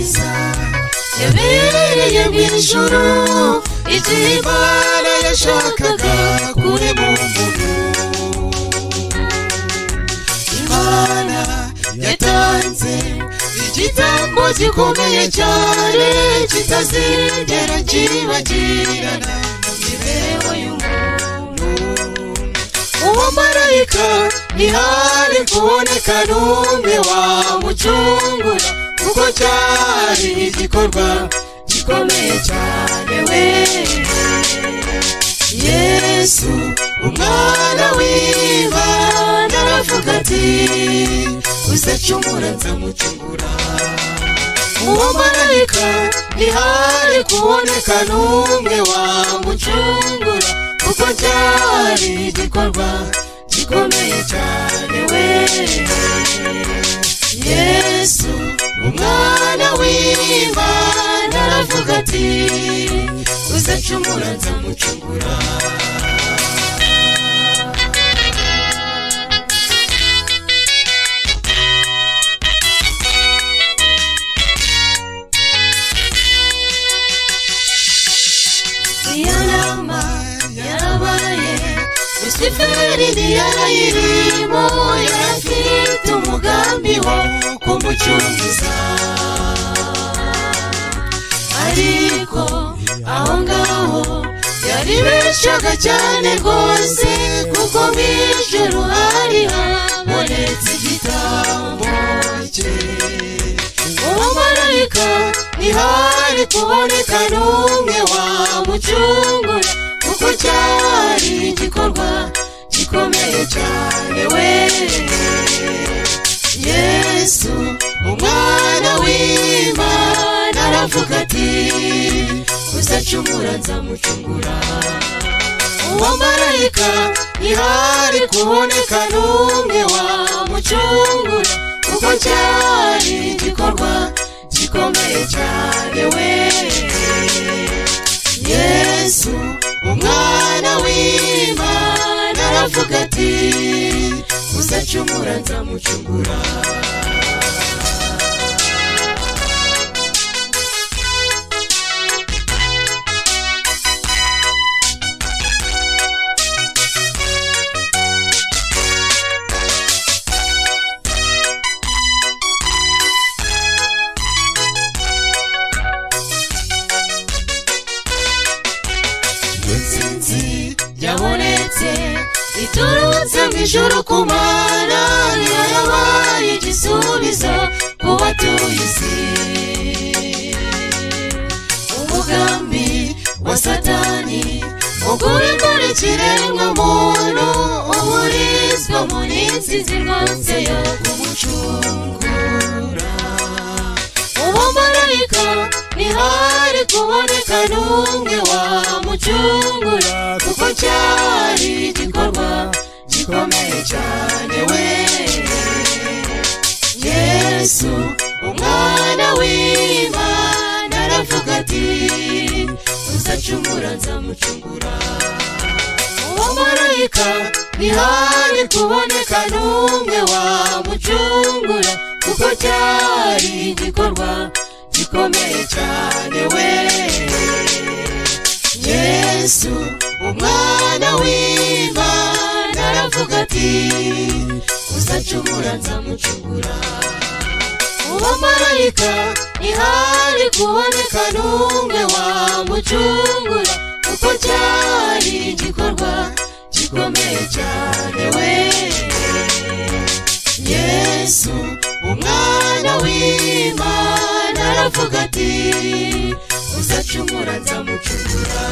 mwiza yabereye mu ijuru igihe Imana yashakaga kurema umuntu. Imana yatanze igitambo gikomeye cyane kitazigera kibagirana mu mibereho y'umuntu. Uwo marayika ntihari kuboneka n'umwe wamucungura kuko cyari igikorwa gikomeye cyane. We Yesu umwana w'Imana aravuga ati uzacungura nzamucungura. Uwo marayika ntihari kuboneka n'umwe wamucungura kuko cyari igikorwa gikomeye cyane. We Yesu umwana w'Imana aravuga ati uzacungura nzamucungura. Iyo nama yarabaye Lusiferi ntiyarayirimo, yarafite umugambi wo kumucunguza. Ariko aho ngaho yaribeshaga cyane rwose kuko mu ijuru hari habonetse igitambo cye. Uwo marayika ntihari kuboneka n'umwe wamucungura kuko cyari igikorwa gikomeye cyane. We Yesu umwana w'Imana aravuga ati uzacungura nzamucungura. Uwo marayika ntihari kuboneka n'umwe wamucungura kuko cyari igikorwa gikomeye cyane. We Yesu umwana w'Imana aravuga ati uzacungura nzamucungura. Intsinzi yabonetse iturutse mu ijuru ku Mana, niyo yabaye igisubizo ku batuye isi. Umugambi wa Satani wo kurimbura ikiremwa muntu uburizwa mu n'intsinzi rwose yo kumucungura. Uwo marayika ntihari kuboneka n'umwe wamucungura kuko cyari igikorwa gikomeye cyane. We Yesu umwana w'Imana aravuga ati uzacungura nzamucungura. Uwo marayika ntihari kuboneka n'umwe wamucungura kuko cyari igikorwa gikomeye cyane. We Yesu umwana w'Imana aravuga ati uzacungura nzamucungura. Uwo marayika ntihari kuboneka n'umwe wamucungura kuko cyari igikorwa gikomeye cyane. We Yesu umwana w'Imana aravuga ati uzacungura nzamucungura.